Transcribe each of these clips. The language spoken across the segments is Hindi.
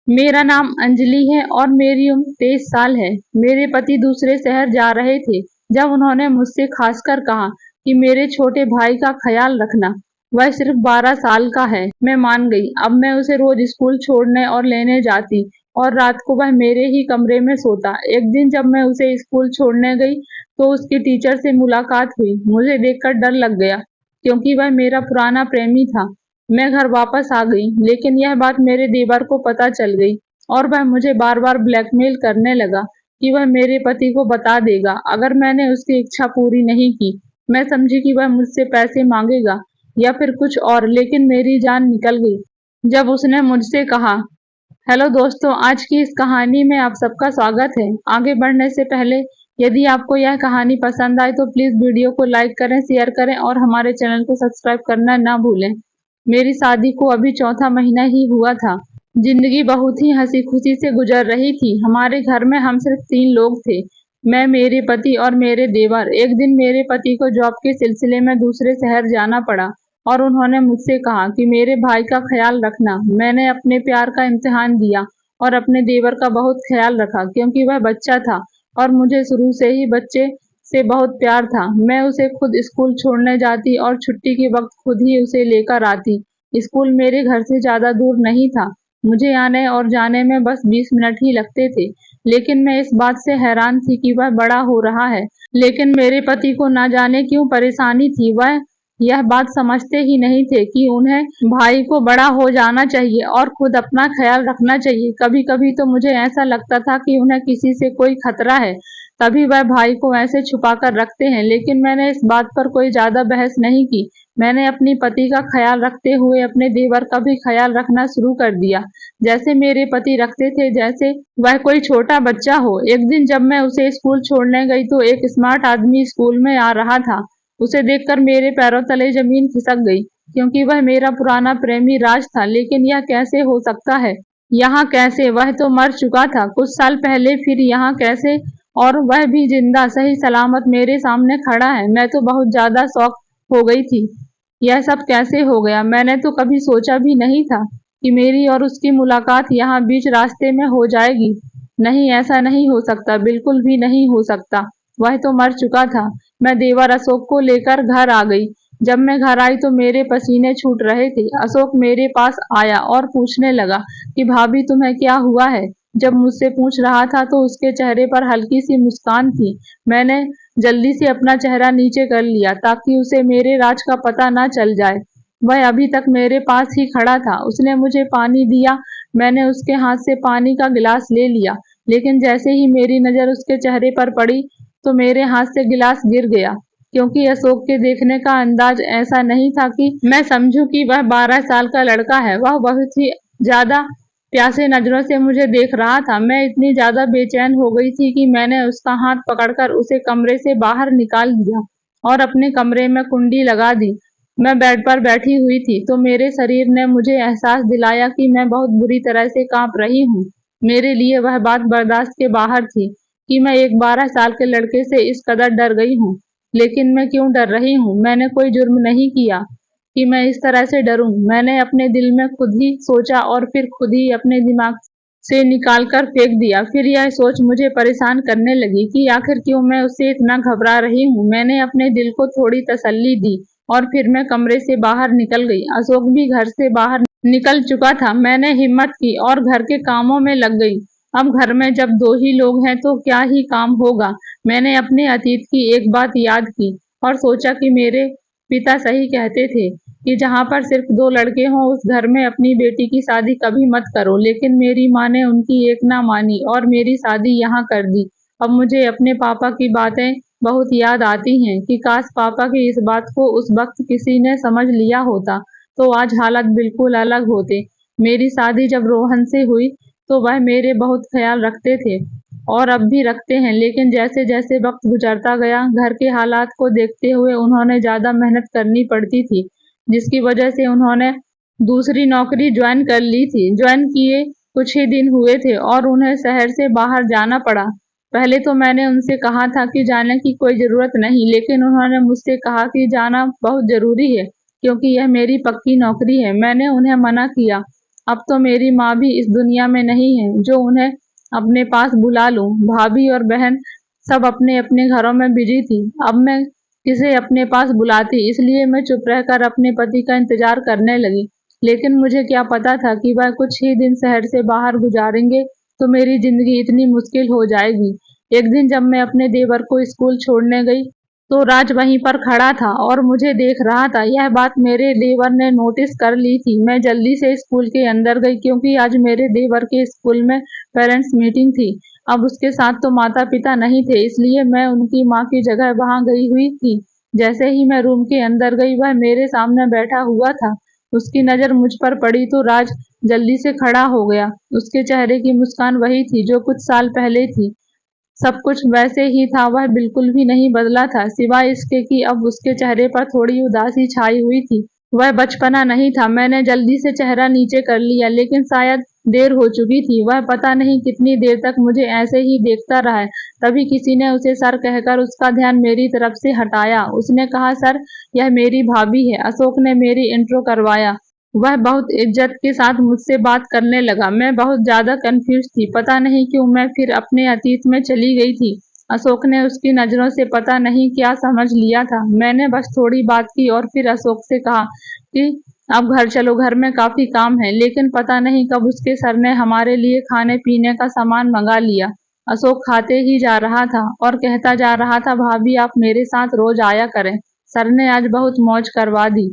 मेरा नाम अंजलि है और मेरी उम्र 23 साल है। मेरे पति दूसरे शहर जा रहे थे जब उन्होंने मुझसे खासकर कहा कि मेरे छोटे भाई का ख्याल रखना। वह सिर्फ 12 साल का है। मैं मान गई। अब मैं उसे रोज स्कूल छोड़ने और लेने जाती और रात को वह मेरे ही कमरे में सोता। एक दिन जब मैं उसे स्कूल छोड़ने गई तो उसकी टीचर से मुलाकात हुई। मुझे देखकर डर लग गया क्योंकि वह मेरा पुराना प्रेमी था। मैं घर वापस आ गई, लेकिन यह बात मेरे देवर को पता चल गई और वह मुझे बार-बार ब्लैकमेल करने लगा कि वह मेरे पति को बता देगा अगर मैंने उसकी इच्छा पूरी नहीं की। मैं समझी कि वह मुझसे पैसे मांगेगा या फिर कुछ और, लेकिन मेरी जान निकल गई जब उसने मुझसे कहा। हेलो दोस्तों, आज की इस कहानी में आप सबका स्वागत है। आगे बढ़ने से पहले यदि आपको यह कहानी पसंद आए तो प्लीज वीडियो को लाइक करें, शेयर करें और हमारे चैनल को सब्सक्राइब करना ना भूलें। मेरी शादी को अभी चौथा महीना ही हुआ था। जिंदगी बहुत ही हंसी खुशी से गुजर रही थी। हमारे घर में हम सिर्फ 3 लोग थे, मैं, मेरे पति और मेरे देवर। एक दिन मेरे पति को जॉब के सिलसिले में दूसरे शहर जाना पड़ा और उन्होंने मुझसे कहा कि मेरे भाई का ख्याल रखना। मैंने अपने प्यार का इम्तिहान दिया और अपने देवर का बहुत ख्याल रखा क्योंकि वह बच्चा था और मुझे शुरू से ही बच्चे से बहुत प्यार था। मैं उसे खुद स्कूल छोड़ने जाती और छुट्टी के वक्त खुद ही उसे लेकर आती। स्कूल मेरे घर से ज्यादा दूर नहीं था। मुझे आने और जाने में बस 20 मिनट ही लगते थे, लेकिन मैं इस बात से हैरान थी कि वह बड़ा हो रहा है। लेकिन मेरे पति को ना जाने क्यों परेशानी थी। वह यह बात समझते ही नहीं थे कि उन्हें भाई को बड़ा हो जाना चाहिए और खुद अपना ख्याल रखना चाहिए। कभी कभी तो मुझे ऐसा लगता था कि उन्हें किसी से कोई खतरा है, तभी वह भाई को ऐसे छुपा कर रखते हैं। लेकिन मैंने इस बात पर कोई ज्यादा बहस नहीं की। मैंने अपनी पति का ख्याल रखते हुए अपने देवर का भी ख्याल रखना शुरू कर दिया, जैसे मेरे पति रखते थे, जैसे वह कोई छोटा बच्चा हो। एक दिन जब मैं उसे स्कूल छोड़ने गई तो एक स्मार्ट आदमी स्कूल में आ रहा था। उसे देखकर मेरे पैरों तले जमीन खिसक गई क्योंकि वह मेरा पुराना प्रेमी राज था। लेकिन यह कैसे हो सकता है? यहाँ कैसे? वह तो मर चुका था कुछ साल पहले, फिर यहाँ कैसे? और वह भी जिंदा सही सलामत मेरे सामने खड़ा है। मैं तो बहुत ज्यादा शॉक हो गई थी। यह सब कैसे हो गया? मैंने तो कभी सोचा भी नहीं था कि मेरी और उसकी मुलाकात यहाँ बीच रास्ते में हो जाएगी। नहीं, ऐसा नहीं हो सकता, बिल्कुल भी नहीं हो सकता। वह तो मर चुका था। मैं देवर अशोक को लेकर घर आ गई। जब मैं घर आई तो मेरे पसीने छूट रहे थे। अशोक मेरे पास आया और पूछने लगा कि भाभी तुम्हें क्या हुआ है? जब मुझसे पूछ रहा था तो उसके चेहरे पर हल्की सी मुस्कान थी। मैंने जल्दी से अपना चेहरा नीचे कर लिया ताकि उसे मेरे राज का पता ना चल जाए। वह अभी तक मेरे पास ही खड़ा था। उसने मुझे पानी दिया। मैंने उसके हाथ से पानी का गिलास ले लिया, लेकिन जैसे ही मेरी नजर उसके चेहरे पर पड़ी तो मेरे हाथ से गिलास गिर गया, क्योंकि अशोक के देखने का अंदाज ऐसा नहीं था कि मैं समझूं कि वह 12 साल का लड़का है। वह बहुत ही ज्यादा प्यासे नजरों से मुझे देख रहा था। मैं इतनी ज्यादा बेचैन हो गई थी कि मैंने उसका हाथ पकड़कर उसे कमरे से बाहर निकाल दिया और अपने कमरे में कुंडी लगा दी। मैं बेड पर बैठी हुई थी तो मेरे शरीर ने मुझे एहसास दिलाया कि मैं बहुत बुरी तरह से कांप रही हूँ। मेरे लिए वह बात बर्दाश्त के बाहर थी कि मैं एक 12 साल के लड़के से इस कदर डर गई हूँ। लेकिन मैं क्यों डर रही हूँ? मैंने कोई जुर्म नहीं किया कि मैं इस तरह से डरूं। मैंने अपने दिल में खुद ही सोचा और फिर खुद ही अपने दिमाग से निकाल कर फेंक दिया। फिर यह सोच मुझे परेशान करने लगी कि आखिर क्यों मैं उससे इतना घबरा रही हूँ। मैंने अपने दिल को थोड़ी तसल्ली दी और फिर मैं कमरे से बाहर निकल गई। अशोक भी घर से बाहर निकल चुका था। मैंने हिम्मत की और घर के कामों में लग गई। अब घर में जब 2 ही लोग हैं तो क्या ही काम होगा। मैंने अपने अतीत की एक बात याद की और सोचा कि मेरे पिता सही कहते थे कि जहाँ पर सिर्फ 2 लड़के हों उस घर में अपनी बेटी की शादी कभी मत करो। लेकिन मेरी माँ ने उनकी एक ना मानी और मेरी शादी यहाँ कर दी। अब मुझे अपने पापा की बातें बहुत याद आती हैं कि काश पापा की इस बात को उस वक्त किसी ने समझ लिया होता तो आज हालात बिल्कुल अलग होते। मेरी शादी जब रोहन से हुई तो वह मेरे बहुत ख्याल रखते थे और अब भी रखते हैं, लेकिन जैसे जैसे वक्त गुजरता गया घर के हालात को देखते हुए उन्होंने ज्यादा मेहनत करनी पड़ती थी, जिसकी वजह से उन्होंने दूसरी नौकरी ज्वाइन कर ली थी। ज्वाइन किए कुछ ही दिन हुए थे और उन्हें शहर से बाहर जाना पड़ा। पहले तो मैंने उनसे कहा था कि जाने की कोई जरूरत नहीं, लेकिन उन्होंने मुझसे कहा कि जाना बहुत जरूरी है क्योंकि यह मेरी पक्की नौकरी है। मैंने उन्हें मना किया अब तो मेरी माँ भी इस दुनिया में नहीं है जो उन्हें अपने पास बुला लूं। भाभी और बहन सब अपने अपने घरों में बिजी थी। अब मैं किसे अपने पास बुलाती, इसलिए मैं चुप रहकर अपने पति का इंतजार करने लगी। लेकिन मुझे क्या पता था कि वह कुछ ही दिन शहर से बाहर गुजारेंगे तो मेरी जिंदगी इतनी मुश्किल हो जाएगी। एक दिन जब मैं अपने देवर को स्कूल छोड़ने गई तो राज वहीं पर खड़ा था और मुझे देख रहा था। यह बात मेरे देवर ने नोटिस कर ली थी। मैं जल्दी से स्कूल के अंदर गई क्योंकि आज मेरे देवर के स्कूल में पेरेंट्स मीटिंग थी। अब उसके साथ तो माता पिता नहीं थे, इसलिए मैं उनकी माँ की जगह वहां गई हुई थी। जैसे ही मैं रूम के अंदर गई वह मेरे सामने बैठा हुआ था। उसकी नजर मुझ पर पड़ी तो राज जल्दी से खड़ा हो गया। उसके चेहरे की मुस्कान वही थी जो कुछ साल पहले थी। सब कुछ वैसे ही था, वह बिल्कुल भी नहीं बदला था, सिवाय इसके कि अब उसके चेहरे पर थोड़ी उदासी छाई हुई थी। वह बचपना नहीं था। मैंने जल्दी से चेहरा नीचे कर लिया, लेकिन शायद देर हो चुकी थी। वह पता नहीं कितनी देर तक मुझे ऐसे ही देखता रहा। तभी किसी ने उसे सर कहकर उसका ध्यान मेरी तरफ से हटाया। उसने कहा, सर, यह मेरी भाभी है। अशोक ने मेरी इंट्रो करवाया। वह बहुत इज्जत के साथ मुझसे बात करने लगा। मैं बहुत ज्यादा कंफ्यूज थी। पता नहीं क्यों मैं फिर अपने अतीत में चली गई थी। अशोक ने उसकी नजरों से पता नहीं क्या समझ लिया था। मैंने बस थोड़ी बात की और फिर अशोक से कहा कि अब घर चलो, घर में काफी काम है। लेकिन पता नहीं कब उसके सर ने हमारे लिए खाने पीने का सामान मंगा लिया। अशोक खाते ही जा रहा था और कहता जा रहा था, भाभी आप मेरे साथ रोज आया करें, सर ने आज बहुत मौज करवा दी।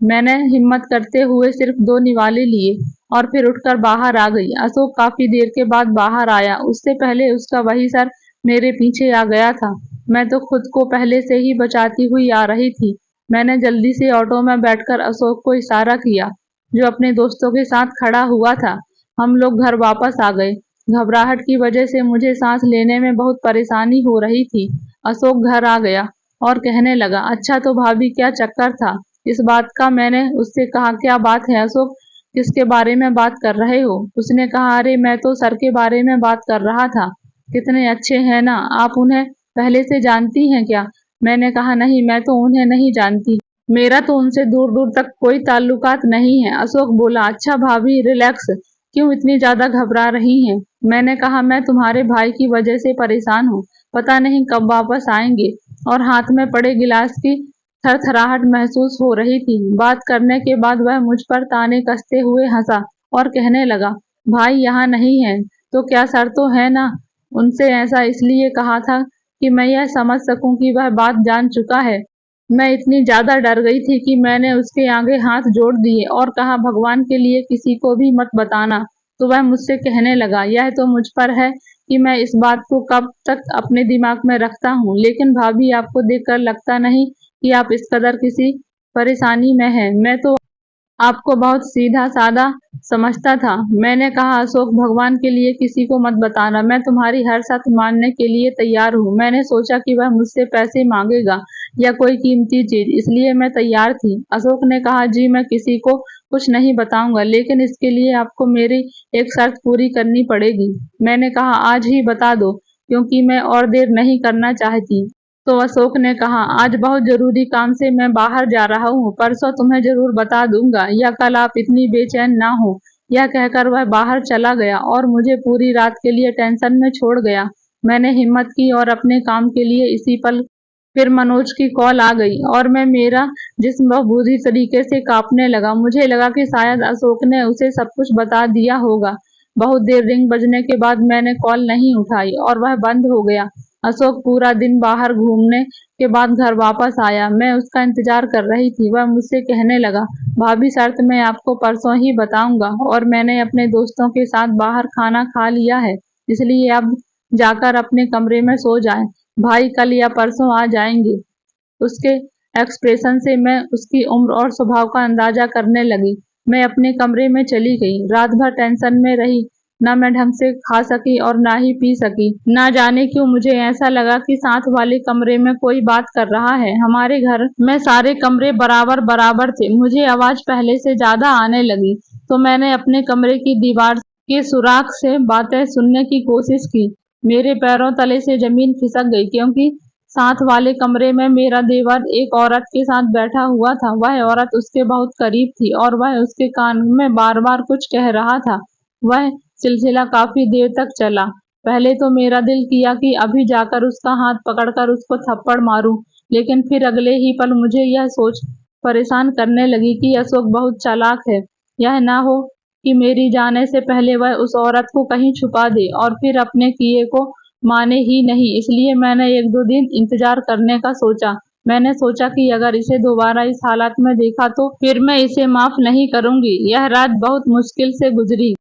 मैंने हिम्मत करते हुए सिर्फ 2 निवाले लिए और फिर उठकर बाहर आ गई। अशोक काफी देर के बाद बाहर आया। उससे पहले उसका वही सर मेरे पीछे आ गया था। मैं तो खुद को पहले से ही बचाती हुई आ रही थी। मैंने जल्दी से ऑटो में बैठकर अशोक को इशारा किया, जो अपने दोस्तों के साथ खड़ा हुआ था। हम लोग घर वापस आ गए। घबराहट की वजह से मुझे सांस लेने में बहुत परेशानी हो रही थी। अशोक घर आ गया और कहने लगा, अच्छा तो भाभी क्या चक्कर था इस बात का। मैंने उससे कहा, क्या बात है अशोक, किसके बारे में बात कर रहे हो? उसने कहा, अरे मैं तो सर के बारे में बात कर रहा था। कितने अच्छे हैं ना, आप उन्हें पहले से जानती हैं क्या? मैंने कहा, नहीं, मैं तो उन्हें नहीं जानती। मेरा तो उनसे दूर दूर तक कोई ताल्लुकात नहीं है। अशोक बोला, अच्छा भाभी रिलैक्स, क्यों इतनी ज्यादा घबरा रही हैं? मैंने कहा, मैं तुम्हारे भाई की वजह से परेशान हूँ। पता नहीं कब वापस आएंगे। और हाथ में पड़े गिलास की थरथराहट महसूस हो रही थी। बात करने के बाद वह मुझ पर ताने कसते हुए हंसा और कहने लगा, भाई यहाँ नहीं है तो क्या सर तो है ना? उनसे ऐसा इसलिए कहा था कि मैं यह समझ सकूं कि वह बात जान चुका है। मैं इतनी ज्यादा डर गई थी कि मैंने उसके आगे हाथ जोड़ दिए और कहा, भगवान के लिए किसी को भी मत बताना। तो वह मुझसे कहने लगा, यह तो मुझ पर है कि मैं इस बात को कब तक अपने दिमाग में रखता हूँ। लेकिन भाभी आपको देखकर लगता नहीं कि आप इस कदर किसी परेशानी में हैं। मैं तो आपको बहुत सीधा सादा समझता था। मैंने कहा, अशोक, भगवान के लिए किसी को मत बताना। मैं तुम्हारी हर शर्त मानने के लिए तैयार हूँ। मैंने सोचा कि वह मुझसे पैसे मांगेगा या कोई कीमती चीज, इसलिए मैं तैयार थी। अशोक ने कहा, जी मैं किसी को कुछ नहीं बताऊंगा, लेकिन इसके लिए आपको मेरी एक शर्त पूरी करनी पड़ेगी। मैंने कहा, आज ही बता दो, क्योंकि मैं और देर नहीं करना चाहती। तो अशोक ने कहा, आज बहुत जरूरी काम से मैं बाहर जा रहा हूँ, परसों तुम्हें जरूर बता दूंगा, या कल आप इतनी बेचैन ना हो। यह कहकर वह बाहर चला गया और मुझे पूरी रात के लिए टेंशन में छोड़ गया। मैंने हिम्मत की और अपने काम के लिए इसी पल फिर मनोज की कॉल आ गई और मेरा जिस्म बहुत बुरी तरीके से कांपने लगा। मुझे लगा कि शायद अशोक ने उसे सब कुछ बता दिया होगा। बहुत देर रिंग बजने के बाद मैंने कॉल नहीं उठाई और वह बंद हो गया। अशोक पूरा दिन बाहर घूमने के बाद घर वापस आया। मैं उसका इंतजार कर रही थी। वह मुझसे कहने लगा, भाभी शर्त मैं आपको परसों ही बताऊंगा और मैंने अपने दोस्तों के साथ बाहर खाना खा लिया है, इसलिए अब जाकर अपने कमरे में सो जाएं। भाई कल या परसों आ जाएंगे। उसके एक्सप्रेशन से मैं उसकी उम्र और स्वभाव का अंदाजा करने लगी। मैं अपने कमरे में चली गई। रात भर टेंशन में रही। ना मैं ढंग से खा सकी और ना ही पी सकी। ना जाने क्यों मुझे ऐसा लगा कि साथ वाले कमरे में कोई बात कर रहा है। हमारे घर में सारे कमरे बराबर बराबर थे। मुझे आवाज पहले से ज्यादा आने लगी तो मैंने अपने कमरे की दीवार के सुराख से बातें सुनने की कोशिश की। मेरे पैरों तले से जमीन खिसक गई, क्योंकि साथ वाले कमरे में मेरा देवर एक औरत के साथ बैठा हुआ था। वह औरत उसके बहुत करीब थी और वह उसके कान में बार बार कुछ कह रहा था। वह सिलसिला काफी देर तक चला। पहले तो मेरा दिल किया कि अभी जाकर उसका हाथ पकड़कर उसको थप्पड़ मारूं, लेकिन फिर अगले ही पल मुझे यह सोच परेशान करने लगी कि अशोक बहुत चालाक है। यह ना हो कि मेरी जाने से पहले वह उस औरत को कहीं छुपा दे और फिर अपने किए को माने ही नहीं। इसलिए मैंने 1-2 दिन इंतजार करने का सोचा। मैंने सोचा कि अगर इसे दोबारा इस हालत में देखा तो फिर मैं इसे माफ नहीं करूंगी। यह रात बहुत मुश्किल से गुजरी।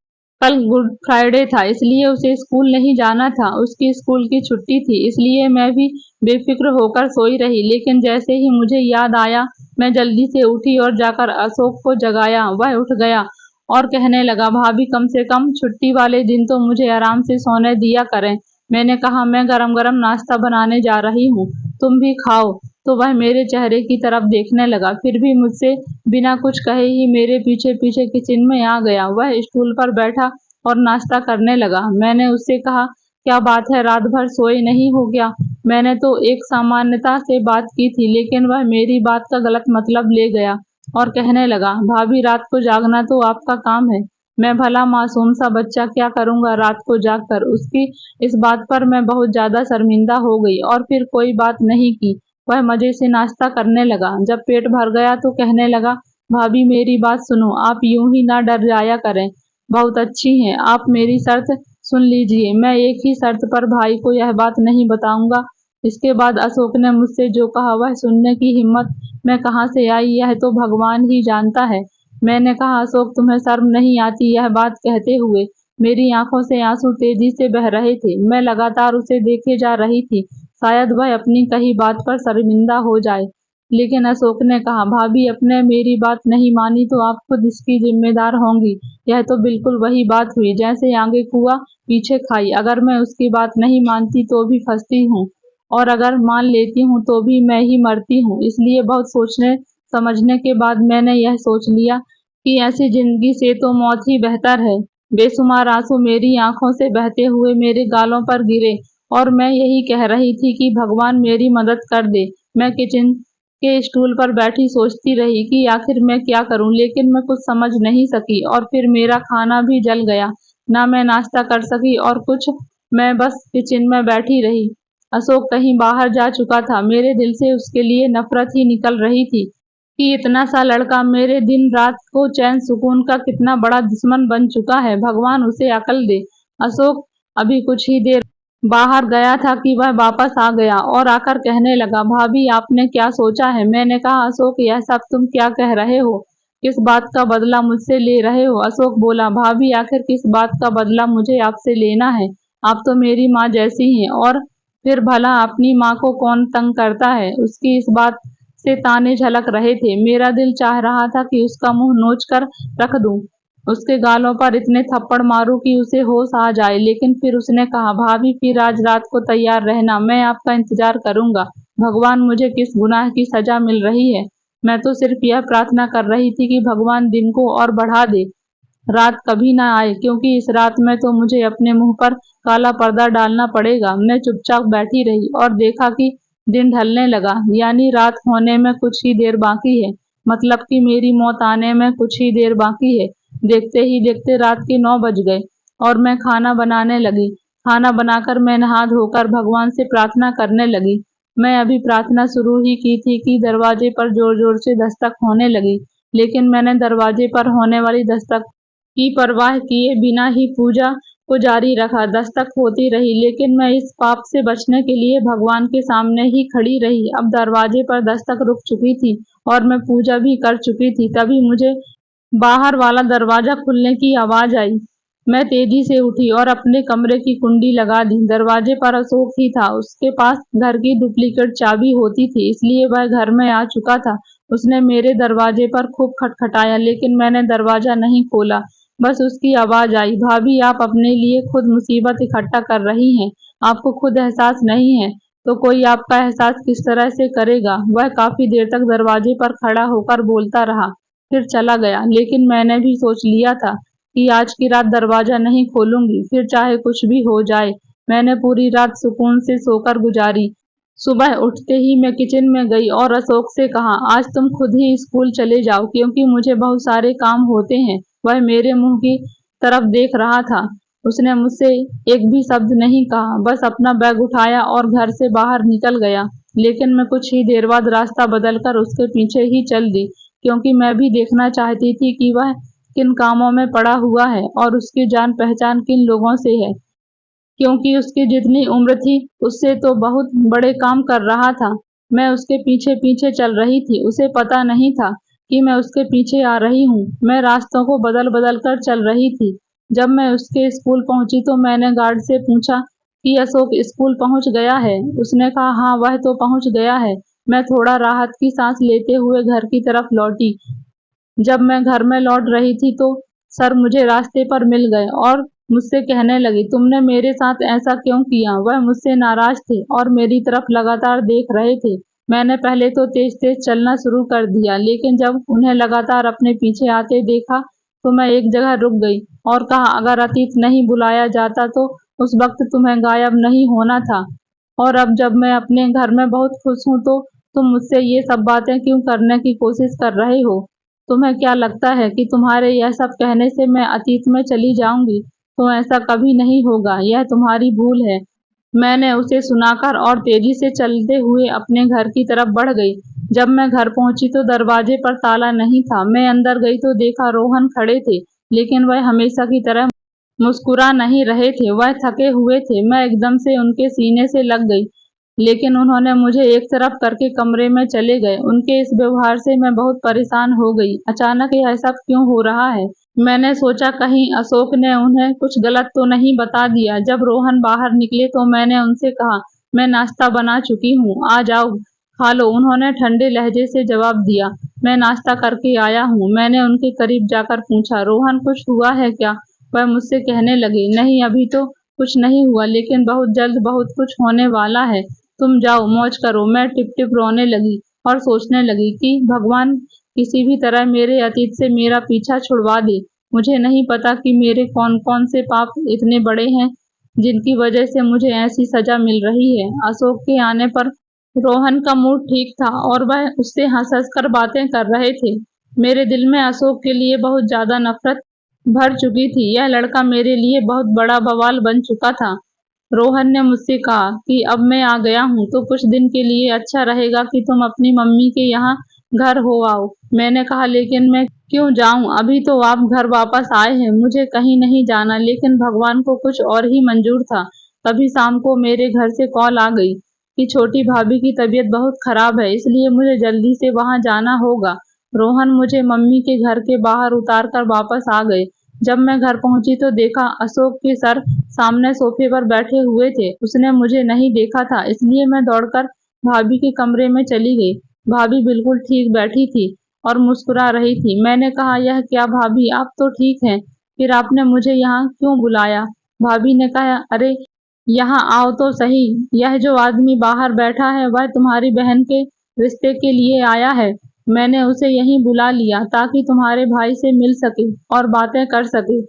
कल गुड फ्राइडे था, इसलिए उसे स्कूल नहीं जाना था। उसकी स्कूल की छुट्टी थी, इसलिए मैं भी बेफिक्र होकर सोई रही। लेकिन जैसे ही मुझे याद आया, मैं जल्दी से उठी और जाकर अशोक को जगाया। वह उठ गया और कहने लगा, भाभी कम से कम छुट्टी वाले दिन तो मुझे आराम से सोने दिया करें। मैंने कहा, मैं गरम गरम नाश्ता बनाने जा रही हूँ, तुम भी खाओ। तो वह मेरे चेहरे की तरफ देखने लगा, फिर भी मुझसे बिना कुछ कहे ही मेरे पीछे पीछे किचन में आ गया। वह स्टूल पर बैठा और नाश्ता करने लगा। मैंने उससे कहा, क्या बात है, रात भर सोए नहीं हो क्या? मैंने तो एक सामान्यता से बात की थी, लेकिन वह मेरी बात का गलत मतलब ले गया और कहने लगा, भाभी रात को जागना तो आपका काम है। मैं भला मासूम सा बच्चा क्या करूंगा रात को जागकर? उसकी इस बात पर मैं बहुत ज्यादा शर्मिंदा हो गई और फिर कोई बात नहीं की। वह मजे से नाश्ता करने लगा। जब पेट भर गया तो कहने लगा, भाभी मेरी बात सुनो, आप यूं ही ना डर जाया करें। बहुत अच्छी हैं आप, मेरी शर्त सुन लीजिए। मैं एक ही शर्त पर भाई को यह बात नहीं बताऊंगा। इसके बाद अशोक ने मुझसे जो कहा वह सुनने की हिम्मत मैं कहाँ से आई, यह तो भगवान ही जानता है। मैंने कहा, अशोक तुम्हें शर्म नहीं आती? यह बात कहते हुए मेरी आंखों से आंसू तेजी से बह रहे थे। मैं लगातार उसे देखे जा रही थी, शायद वह अपनी कही बात पर शर्मिंदा हो जाए। लेकिन अशोक ने कहा, भाभी अपने मेरी बात नहीं मानी तो आप खुद इसकी जिम्मेदार होंगी। यह तो बिल्कुल वही बात हुई जैसे आगे कुआ पीछे खाई। अगर मैं उसकी बात नहीं मानती तो भी फंसती हूँ, और अगर मान लेती हूँ तो भी मैं ही मरती हूँ। इसलिए बहुत सोचने समझने के बाद मैंने यह सोच लिया कि ऐसी जिंदगी से तो मौत ही बेहतर है। बेशुमार आंसू मेरी आंखों से बहते हुए मेरे गालों पर गिरे और मैं यही कह रही थी कि भगवान मेरी मदद कर दे। मैं किचन के स्टूल पर बैठी सोचती रही कि आखिर मैं क्या करूं, लेकिन मैं कुछ समझ नहीं सकी और फिर मेरा खाना भी जल गया। ना मैं नाश्ता कर सकी और कुछ, मैं बस किचन में बैठी रही। अशोक कहीं बाहर जा चुका था। मेरे दिल से उसके लिए नफरत ही निकल रही थी कि इतना सा लड़का मेरे दिन रात को चैन सुकून का कितना बड़ा दुश्मन बन चुका है। भगवान उसे अकल दे। अशोक अभी कुछ ही देर बाहर गया था कि वह वापस आ गया और आकर कहने लगा, भाभी आपने क्या सोचा है? मैंने कहा, अशोक यह सब तुम क्या कह रहे हो? किस बात का बदला मुझसे ले रहे हो? अशोक बोला, भाभी आखिर किस बात का बदला मुझे आपसे लेना है? आप तो मेरी माँ जैसी हैं, और फिर भला अपनी माँ को कौन तंग करता है? उसकी इस बात से ताने झलक रहे थे। मेरा दिल चाह रहा था कि उसका मुंह नोच कर रख दूं, उसके गालों पर इतने थप्पड़ मारूं कि उसे होश आ जाए। लेकिन फिर उसने कहा, भाभी फिर आज रात को तैयार रहना, मैं आपका इंतजार करूंगा। भगवान मुझे किस गुनाह की सजा मिल रही है? मैं तो सिर्फ यह प्रार्थना कर रही थी कि भगवान दिन को और बढ़ा दे, रात कभी ना आए, क्योंकि इस रात में तो मुझे अपने मुंह पर काला पर्दा डालना पड़ेगा। मैं चुपचाप बैठी रही और देखा कि दिन ढलने लगा, यानी रात होने में कुछ ही देर बाकी है। मतलब कि मेरी मौत आने में कुछ ही देर बाकी है। देखते ही देखते रात के 9 बज गए और मैं खाना बनाने लगी। खाना बनाकर मैं नहा धोकर भगवान से प्रार्थना करने लगी। मैं अभी प्रार्थना शुरू ही की थी कि दरवाजे पर जोर जोर से दस्तक होने लगी। लेकिन मैंने दरवाजे पर होने वाली दस्तक की परवाह किए बिना ही पूजा को जारी रखा। दस्तक होती रही, लेकिन मैं इस पाप से बचने के लिए भगवान के सामने ही खड़ी रही। अब दरवाजे पर दस्तक रुक चुकी थी और मैं पूजा भी कर चुकी थी। तभी मुझे बाहर वाला दरवाजा खुलने की आवाज आई। मैं तेजी से उठी और अपने कमरे की कुंडी लगा दी। दरवाजे पर अशोक ही था। उसके पास घर की डुप्लीकेट चाबी होती थी, इसलिए वह घर में आ चुका था। उसने मेरे दरवाजे पर खूब खटखटाया, लेकिन मैंने दरवाजा नहीं खोला। बस उसकी आवाज आई, भाभी आप अपने लिए खुद मुसीबत इकट्ठा कर रही हैं। आपको खुद एहसास नहीं है तो कोई आपका एहसास किस तरह से करेगा? वह काफी देर तक दरवाजे पर खड़ा होकर बोलता रहा, फिर चला गया। लेकिन मैंने भी सोच लिया था कि आज की रात दरवाजा नहीं खोलूंगी, फिर चाहे कुछ भी हो जाए। मैंने पूरी रात सुकून से सोकर गुजारी। सुबह उठते ही मैं किचन में गई और अशोक से कहा, आज तुम खुद ही स्कूल चले जाओ क्योंकि मुझे बहुत सारे काम होते हैं। वह मेरे मुंह की तरफ देख रहा था। उसने मुझसे एक भी शब्द नहीं कहा, बस अपना बैग उठाया और घर से बाहर निकल गया। लेकिन मैं कुछ ही देर बाद रास्ता बदलकर उसके पीछे ही चल दी, क्योंकि मैं भी देखना चाहती थी कि वह किन कामों में पड़ा हुआ है और उसकी जान पहचान किन लोगों से है। क्योंकि उसकी जितनी उम्र थी उससे तो बहुत बड़े काम कर रहा था। मैं उसके पीछे पीछे चल रही थी। उसे पता नहीं था कि मैं उसके पीछे आ रही हूँ। मैं रास्तों को बदल बदल कर चल रही थी। जब मैं उसके स्कूल पहुंची तो मैंने गार्ड से पूछा कि अशोक स्कूल पहुंच गया है। उसने कहा, हाँ वह तो पहुंच गया है। मैं थोड़ा राहत की सांस लेते हुए घर की तरफ लौटी। जब मैं घर में लौट रही थी तो सर मुझे रास्ते पर मिल गए और मुझसे कहने लगे, तुमने मेरे साथ ऐसा क्यों किया? वह मुझसे नाराज थे और मेरी तरफ लगातार देख रहे थे। मैंने पहले तो तेज तेज चलना शुरू कर दिया, लेकिन जब उन्हें लगातार अपने पीछे आते देखा तो मैं एक जगह रुक गई और कहा, अगर अतीत नहीं बुलाया जाता तो उस वक्त तुम्हें गायब नहीं होना था। और अब जब मैं अपने घर में बहुत खुश हूँ तो तुम मुझसे ये सब बातें क्यों करने की कोशिश कर रहे हो? तुम्हें क्या लगता है कि तुम्हारे यह सब कहने से मैं अतीत में चली जाऊंगी? तो ऐसा कभी नहीं होगा, यह तुम्हारी भूल है। मैंने उसे सुनाकर और तेजी से चलते हुए अपने घर की तरफ बढ़ गई। जब मैं घर पहुंची तो दरवाजे पर ताला नहीं था। मैं अंदर गई तो देखा रोहन खड़े थे, लेकिन वह हमेशा की तरह मुस्कुरा नहीं रहे थे। वह थके हुए थे। मैं एकदम से उनके सीने से लग गई, लेकिन उन्होंने मुझे एक तरफ करके कमरे में चले गए। उनके इस व्यवहार से मैं बहुत परेशान हो गई। अचानक यह सब क्यों हो रहा है? मैंने सोचा कहीं अशोक ने उन्हें कुछ गलत तो नहीं बता दिया। जब रोहन बाहर निकले तो मैंने उनसे कहा, मैं नाश्ता बना चुकी हूँ, आ जाओ खा लो। उन्होंने ठंडे लहजे से जवाब दिया, मैं नाश्ता करके आया हूँ। मैंने उनके करीब जाकर पूछा, रोहन कुछ हुआ है क्या? वह मुझसे कहने लगे, नहीं अभी तो कुछ नहीं हुआ, लेकिन बहुत जल्द बहुत कुछ होने वाला है। तुम जाओ मौज करो। मैं टिप टिप रोने लगी और सोचने लगी कि भगवान किसी भी तरह मेरे अतीत से मेरा पीछा छुड़वा दे। मुझे नहीं पता कि मेरे कौन कौन से पाप इतने बड़े हैं जिनकी वजह से मुझे ऐसी सजा मिल रही है। अशोक के आने पर रोहन का मूड ठीक था और वह उससे हंस हंस कर बातें कर रहे थे। मेरे दिल में अशोक के लिए बहुत ज्यादा नफरत भर चुकी थी। यह लड़का मेरे लिए बहुत बड़ा बवाल बन चुका था। रोहन ने मुझसे कहा कि अब मैं आ गया हूँ तो कुछ दिन के लिए अच्छा रहेगा कि तुम अपनी मम्मी के यहाँ घर हो आओ। मैंने कहा, लेकिन मैं क्यों जाऊँ? अभी तो आप घर वापस आए हैं, मुझे कहीं नहीं जाना। लेकिन भगवान को कुछ और ही मंजूर था। तभी शाम को मेरे घर से कॉल आ गई कि छोटी भाभी की तबीयत बहुत खराब है, इसलिए मुझे जल्दी से वहां जाना होगा। रोहन मुझे मम्मी के घर के बाहर उतार कर वापस आ गए। जब मैं घर पहुंची तो देखा अशोक के सर सामने सोफे पर बैठे हुए थे। उसने मुझे नहीं देखा था, इसलिए मैं दौड़कर भाभी के कमरे में चली गई। भाभी बिल्कुल ठीक बैठी थी और मुस्कुरा रही थी। मैंने कहा, यह क्या भाभी, आप तो ठीक हैं, फिर आपने मुझे यहाँ क्यों बुलाया? भाभी ने कहा, अरे यहाँ आओ तो सही। यह जो आदमी बाहर बैठा है वह तुम्हारी बहन के रिश्ते के लिए आया है। मैंने उसे यहीं बुला लिया ताकि तुम्हारे भाई से मिल सके और बातें कर सके।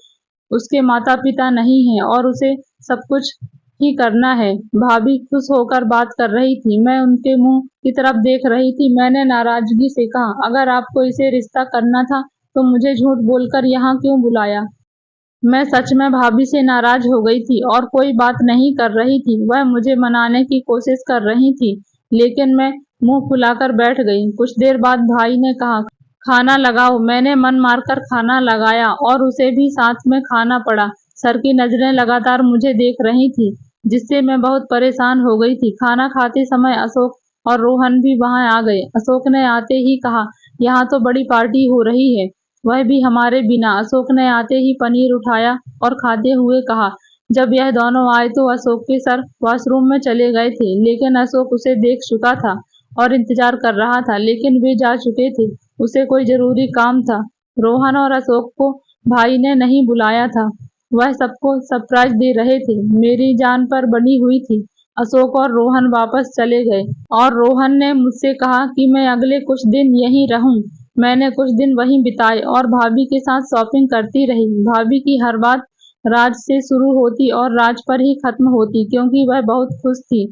उसके माता पिता नहीं हैं और उसे सब कुछ ही करना है। भाभी खुश होकर बात कर रही थी। मैं उनके मुंह की तरफ देख रही थी। मैंने नाराजगी से कहा, अगर आपको इसे रिश्ता करना था तो मुझे झूठ बोलकर यहाँ क्यों बुलाया? मैं सच में भाभी से नाराज हो गई थी और कोई बात नहीं कर रही थी। वह मुझे मनाने की कोशिश कर रही थी, लेकिन मैं मुंह फुलाकर बैठ गई। कुछ देर बाद भाई ने कहा, खाना लगाओ। मैंने मन मारकर खाना लगाया और उसे भी साथ में खाना पड़ा। सर की नजरें लगातार मुझे देख रही थी, जिससे मैं बहुत परेशान हो गई थी। खाना खाते समय अशोक और रोहन भी वहां आ गए। अशोक ने आते ही कहा, यहाँ तो बड़ी पार्टी हो रही है, वह भी हमारे बिना। अशोक ने आते ही पनीर उठाया और खाते हुए कहा। जब यह दोनों आए तो अशोक के सर वॉशरूम में चले गए थे, लेकिन अशोक उसे देख चुका था और इंतजार कर रहा था, लेकिन वे जा चुके थे। उसे कोई जरूरी काम था। रोहन और अशोक को भाई ने नहीं बुलाया था, वह सबको सरप्राइज दे रहे थे। मेरी जान पर बनी हुई थी। अशोक और रोहन वापस चले गए और रोहन ने मुझसे कहा कि मैं अगले कुछ दिन यहीं रहूं। मैंने कुछ दिन वहीं बिताए और भाभी के साथ शॉपिंग करती रही। भाभी की हर बात राज से शुरू होती और राज पर ही खत्म होती, क्योंकि वह बहुत खुश थी।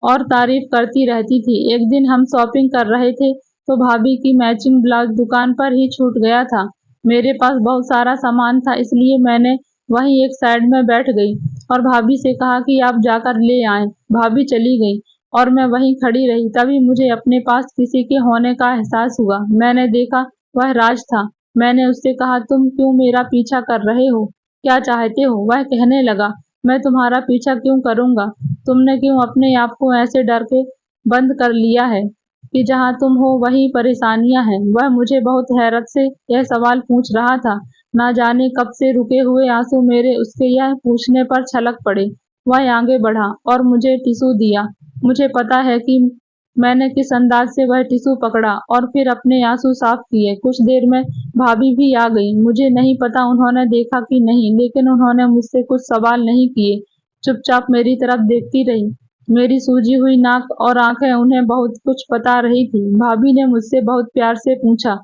और तारीफ करती रहती थी। एक दिन हम शॉपिंग कर रहे थे तो भाभी की मैचिंग ब्लाउज दुकान पर ही छूट गया था। मेरे पास बहुत सारा सामान था, इसलिए मैंने वहीं एक साइड में बैठ गई और भाभी से कहा कि आप जाकर ले आएं। भाभी चली गई और मैं वहीं खड़ी रही। तभी मुझे अपने पास किसी के होने का एहसास हुआ। मैंने देखा वह राज था। मैंने उससे कहा, तुम क्यों मेरा पीछा कर रहे हो? क्या चाहते हो? वह कहने लगा, मैं तुम्हारा पीछा क्यों करूंगा? तुमने क्यों अपने आप को ऐसे डर के बंद कर लिया है कि जहां तुम हो वहीं परेशानियां हैं? वह मुझे बहुत हैरत से यह सवाल पूछ रहा था। ना जाने कब से रुके हुए आंसू मेरे उसके यह पूछने पर छलक पड़े। वह आगे बढ़ा और मुझे टिश्यू दिया। मुझे पता है कि मैंने किस अंदाज से वह टिश्यू पकड़ा और फिर अपने आंसू साफ किए। कुछ देर में भाभी भी आ गई। मुझे नहीं पता उन्होंने देखा कि नहीं, लेकिन उन्होंने मुझसे कुछ सवाल नहीं किए। चुपचाप मेरी तरफ देखती रही। मेरी सूजी हुई नाक और आंखें उन्हें बहुत कुछ बता रही थी। भाभी ने मुझसे बहुत प्यार से पूछा,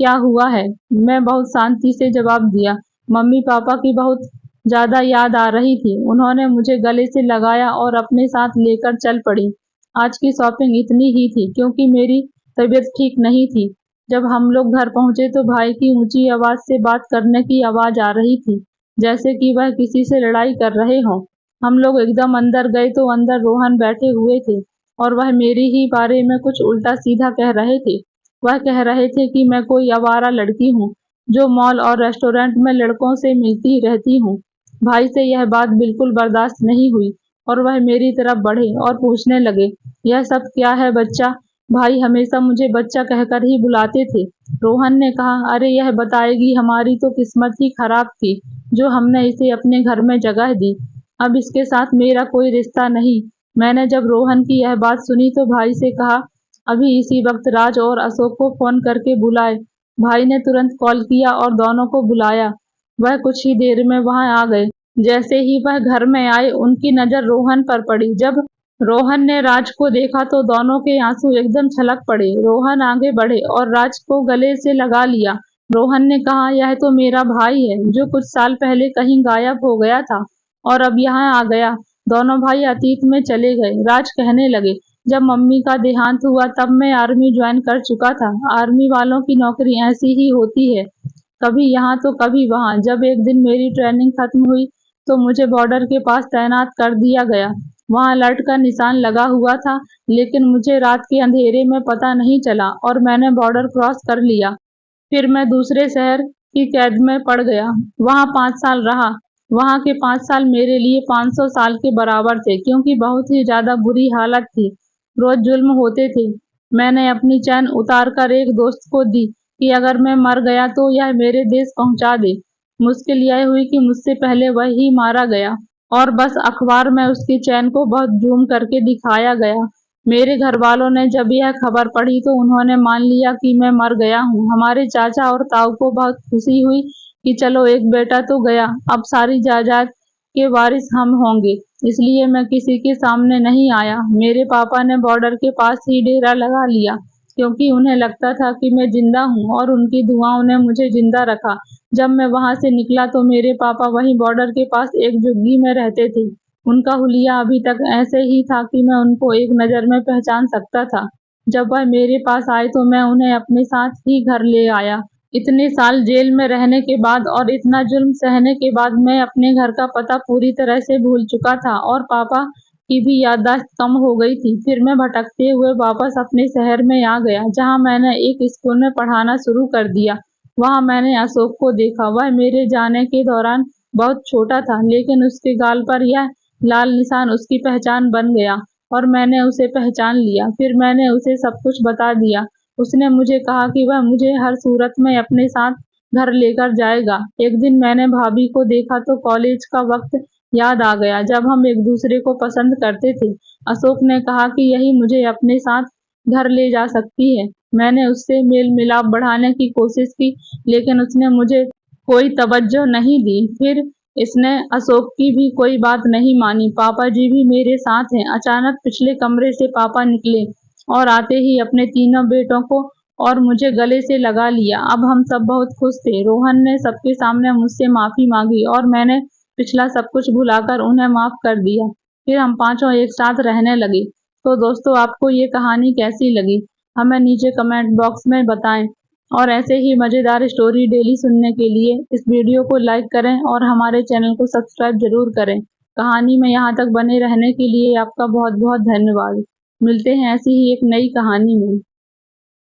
क्या हुआ है? मैं बहुत शांति से जवाब दिया, मम्मी पापा की बहुत ज्यादा याद आ रही थी। उन्होंने मुझे गले से लगाया और अपने साथ लेकर चल पड़ी। आज की शॉपिंग इतनी ही थी क्योंकि मेरी तबीयत ठीक नहीं थी। जब हम लोग घर पहुंचे तो भाई की ऊंची आवाज से बात करने की आवाज आ रही थी, जैसे कि वह किसी से लड़ाई कर रहे हों। हम लोग एकदम अंदर गए तो अंदर रोहन बैठे हुए थे और वह मेरी ही बारे में कुछ उल्टा सीधा कह रहे थे। वह कह रहे थे कि मैं कोई आवारा लड़की हूँ जो मॉल और रेस्टोरेंट में लड़कों से मिलती रहती हूँ। भाई से यह बात बिल्कुल बर्दाश्त नहीं हुई और वह मेरी तरफ बढ़े और पूछने लगे, यह सब क्या है बच्चा? भाई हमेशा मुझे बच्चा कहकर ही बुलाते थे। रोहन ने कहा, अरे यह बताएगी हमारी तो किस्मत ही खराब थी जो हमने इसे अपने घर में जगह दी। अब इसके साथ मेरा कोई रिश्ता नहीं। मैंने जब रोहन की यह बात सुनी तो भाई से कहा, अभी इसी वक्त राज और अशोक को फोन करके बुलाए। भाई ने तुरंत कॉल किया और दोनों को बुलाया। वह कुछ ही देर में वहां आ गए। जैसे ही वह घर में आए उनकी नजर रोहन पर पड़ी। जब रोहन ने राज को देखा तो दोनों के आंसू एकदम छलक पड़े। रोहन आगे बढ़े और राज को गले से लगा लिया। रोहन ने कहा, यह तो मेरा भाई है जो कुछ साल पहले कहीं गायब हो गया था और अब यहाँ आ गया। दोनों भाई अतीत में चले गए। राज कहने लगे, जब मम्मी का देहांत हुआ तब मैं आर्मी ज्वाइन कर चुका था। आर्मी वालों की नौकरी ऐसी ही होती है, कभी यहाँ तो कभी वहाँ। जब एक दिन मेरी ट्रेनिंग खत्म हुई तो मुझे बॉर्डर के पास तैनात कर दिया गया। वहाँ अलर्ट का निशान लगा हुआ था, लेकिन मुझे रात के अंधेरे में पता नहीं चला और मैंने बॉर्डर क्रॉस कर लिया। फिर मैं दूसरे शहर की कैद में पड़ गया। वहाँ 5 साल रहा। वहाँ के 5 साल मेरे लिए 500 साल के बराबर थे, क्योंकि बहुत ही ज्यादा बुरी हालत थी। रोज जुल्म होते थे। मैंने अपनी चैन उतार कर एक दोस्त को दी कि अगर मैं मर गया तो यह मेरे देश पहुंचा दे। मुश्किल यह हुई कि मुझसे पहले वह ही मारा गया और बस अखबार में उसकी चैन को बहुत जूम करके दिखाया गया। मेरे घर वालों ने जब यह खबर पढ़ी तो उन्होंने मान लिया कि मैं मर गया हूँ। हमारे चाचा और ताऊ को बहुत खुशी हुई कि चलो एक बेटा तो गया, अब सारी जायदाद के वारिस हम होंगे। इसलिए मैं किसी के सामने नहीं आया। मेरे पापा ने बॉर्डर के पास ही डेरा लगा लिया, क्योंकि उन्हें लगता था कि मैं जिंदा हूँ और उनकी दुआओं ने मुझे जिंदा रखा। जब मैं वहां से निकला तो मेरे पापा वहीं बॉर्डर के पास एक झुग्गी में रहते थे। उनका हुलिया अभी तक ऐसे ही था कि मैं उनको एक नज़र में पहचान सकता था। जब वह मेरे पास आए तो मैं उन्हें अपने साथ ही घर ले आया। इतने साल जेल में रहने के बाद और इतना जुल्म सहने के बाद मैं अपने घर का पता पूरी तरह से भूल चुका था और पापा की भी याददाश्त कम हो गई थी। फिर मैं भटकते हुए वापस अपने शहर में आ गया, जहाँ मैंने एक स्कूल में पढ़ाना शुरू कर दिया। वहाँ मैंने अशोक को देखा। वह मेरे जाने के दौरान बहुत छोटा था, लेकिन उसके गाल पर यह लाल निशान उसकी पहचान बन गया और मैंने उसे पहचान लिया। फिर मैंने उसे सब कुछ बता दिया। उसने मुझे कहा कि वह मुझे हर सूरत में अपने साथ घर लेकर जाएगा। एक दिन मैंने भाभी को देखा तो कॉलेज का वक्त याद आ गया, जब हम एक दूसरे को पसंद करते थे। अशोक ने कहा कि यही मुझे अपने साथ घर ले जा सकती है। मैंने उससे मेल मिलाप बढ़ाने की कोशिश की, लेकिन उसने मुझे कोई तवज्जो नहीं दी। फिर इसने अशोक की भी कोई बात नहीं मानी। पापा जी भी मेरे साथ हैं। अचानक पिछले कमरे से पापा निकले और आते ही अपने तीनों बेटों को और मुझे गले से लगा लिया। अब हम सब बहुत खुश थे। रोहन ने सबके सामने मुझसे माफी मांगी और मैंने पिछला सब कुछ भुलाकर उन्हें माफ कर दिया। फिर हम पांचों एक साथ रहने लगे। तो दोस्तों आपको ये कहानी कैसी लगी हमें नीचे कमेंट बॉक्स में बताएं और ऐसे ही मज़ेदार स्टोरी डेली सुनने के लिए इस वीडियो को लाइक करें और हमारे चैनल को सब्सक्राइब जरूर करें। कहानी में यहाँ तक बने रहने के लिए आपका बहुत बहुत धन्यवाद। मिलते हैं ऐसी ही एक नई कहानी में।